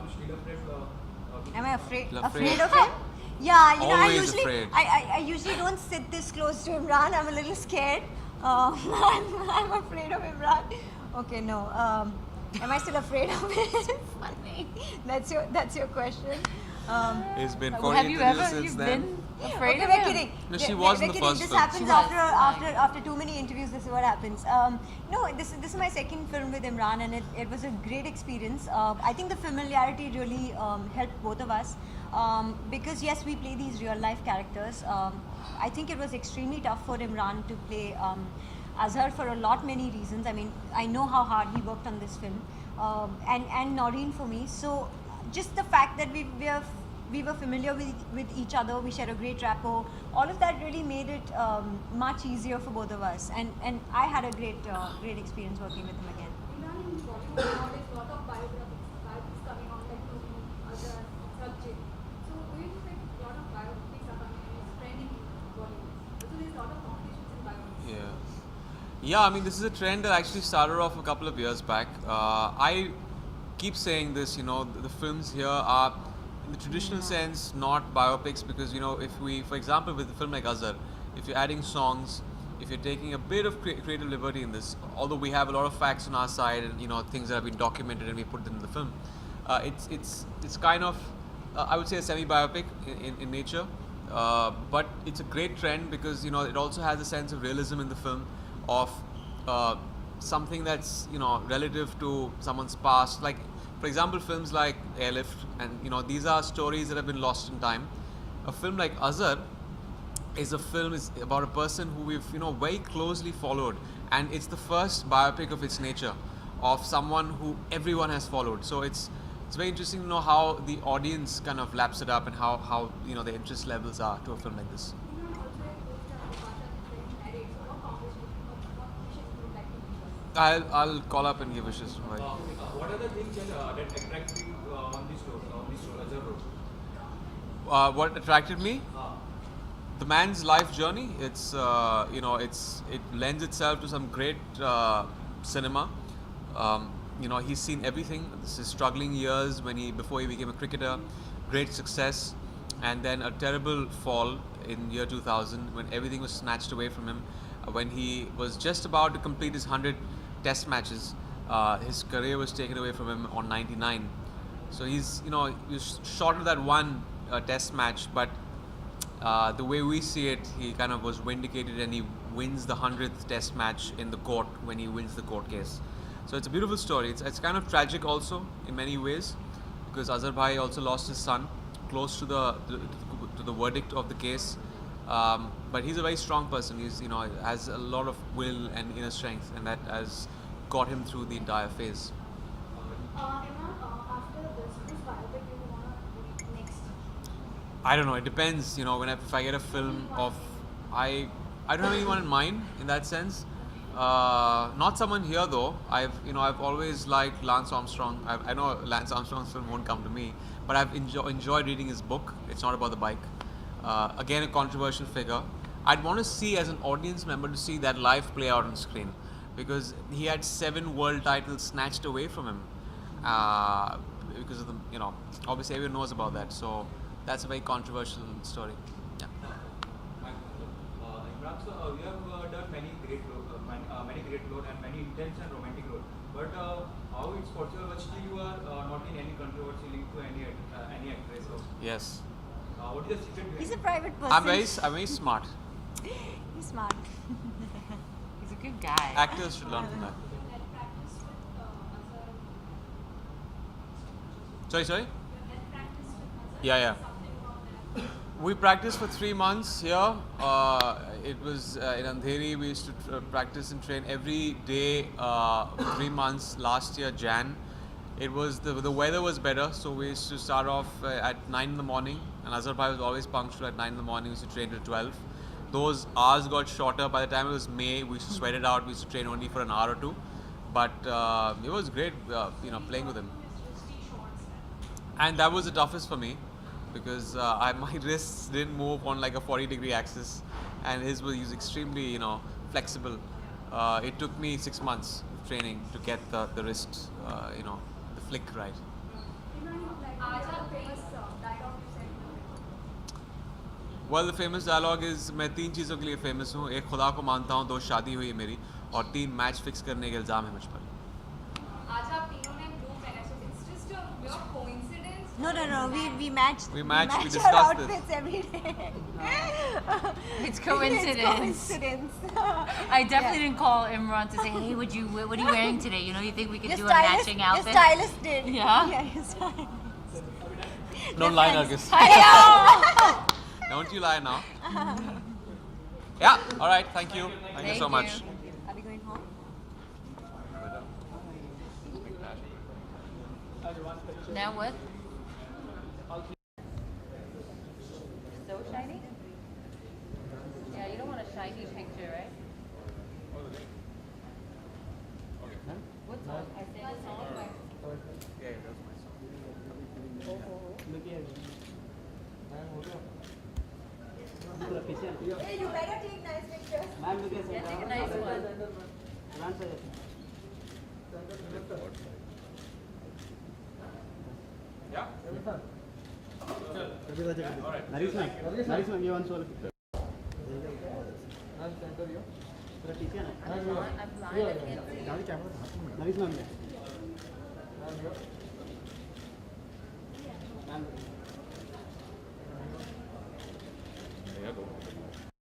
you still afraid? Am I afraid? Afraid. Afraid of him? Yeah, you know, Always afraid. I usually don't sit this close to Imran. I'm a little scared. I'm afraid of Imran. Okay, no. Am I still afraid of him? Funny. That's your question. He's been Have 40 you interviews ever since then. been afraid Okay, of we're him? kidding. No, she We're- was in we're the kidding. first This film. happens She was. after too many interviews. This is what happens. No, this is my second film with Imran, and it was a great experience. I think the familiarity really helped both of us because yes, we play these real life characters. I think it was extremely tough for Imran to play Azhar for many reasons. I mean, I know how hard he worked on this film, and Noreen for me. So just the fact that we were familiar with each other, we shared a great rapport. All of that really made it much easier for both of us, and I had a great experience working with him again. Even in Bollywood now, there's a lot of biopics coming on, like Azhar, subject. So do you think a lot of biopics are coming and it's trending in Bollywood? So there's a lot of competitions in biopics. Yeah, I mean, this is a trend that actually started off a couple of years back. I keep saying this, you know, the films here are, in the traditional sense, not biopics because, you know, if we, for example, with a film like Azhar, if you're adding songs, if you're taking a bit of creative liberty in this, although we have a lot of facts on our side and, you know, things that have been documented and we put them in the film, it's kind of, I would say, a semi-biopic in nature. But it's a great trend because, you know, it also has a sense of realism in the film of something that's, you know, relative to someone's past. Like, for example, films like Airlift, and, you know, these are stories that have been lost in time. A film like Azhar is about a person who we've, you know, very closely followed, and it's the first biopic of its nature of someone who everyone has followed. So it's very interesting to know how the audience kind of laps it up and how you know, the interest levels are to a film like this. I'll call up and give wishes. What are the things that attract you on this role, Azhar role? What attracted me? The man's life journey. It's you know, it lends itself to some great cinema. You know, he's seen everything. This is struggling years before he became a cricketer, great success, and then a terrible fall in year 2000 when everything was snatched away from him. When he was just about to complete his 100 test matches, his career was taken away from him on 99. So he's short of that one test match, but the way we see it, he kind of was vindicated and he wins the 100th test match in the court when he wins the court case. So it's a beautiful story. It's kind of tragic also in many ways because Azhar Bhai also lost his son close to the verdict of the case. But he's a very strong person. He's, you know, has a lot of will and inner strength, and that has got him through the entire phase. Imran, after this, whose biopic do you want to do next? I don't know. It depends. You know, if I get a film of, I don't have anyone in mind in that sense. Not someone here though. I've always liked Lance Armstrong. I know Lance Armstrong's film won't come to me, but I've enjoyed reading his book. It's not about the bike. Again, a controversial figure. I'd want to see, as an audience member, to see that life play out on screen because he had 7 world titles snatched away from him because of the, you know, obviously everyone knows about that. So that's a very controversial story. Yeah. Imran, so you have done many great roles and many intense and romantic roles. But how it's possible? But still, you are not in any controversy linked to any actress. So, Yes. what is the secret? He's a private person. I'm very smart. He's smart. He's a good guy. Actors should learn from that. Sorry? Yeah. We practiced for 3 months here. It was in Andheri. We used to practice and train every day for 3 months last year, Jan. It was the weather was better, so we used to start off at 9 in the morning, and Azhar Bhai was always punctual at 9 in the morning. We used to train till 12. Those hours got shorter. By the time it was May, we used to sweat it out. We used to train only for an hour or two, but it was great, playing with him. And that was the toughest for me because my wrists didn't move on like a 40-degree axis, and he was extremely, flexible. It took me 6 months of training to get the wrist, the flick right. Imran, आज आप famous dialogue you said. Well, the famous dialogue is मैं 3 चीज़ों के लिए famous हूँ. एक खुदा को मानता हूँ, 2 शादी हुई है मेरी और 3 मैच फिक्स करने के इल्ज़ाम है मुझ पर. आज आप तीनों ने blue पहना है, so it's just a mere coincidence. No, we matched. We matched, we our discussed this. outfits every day. It's coincidence. It's coincidence. I definitely didn't call Imran to say, hey, what are you wearing today? You know, you think we could do a matching outfit? Your stylist did. Yeah? Yeah, your stylist. Don't lie, Nargis. Don't you lie now. Yeah. All right. Thank you. Thank you so much. Are we going home? Now what? So shiny? Yeah, you don't want a shiny picture, right? What song? I sang a song. Yeah, that was my song. Hey, you better take nice pictures. Yeah, take a nice one. Yeah. Nargis ma'am, you want to show a picture? ठीक है ना? I'm blind, I can't see. Nargis ma'am,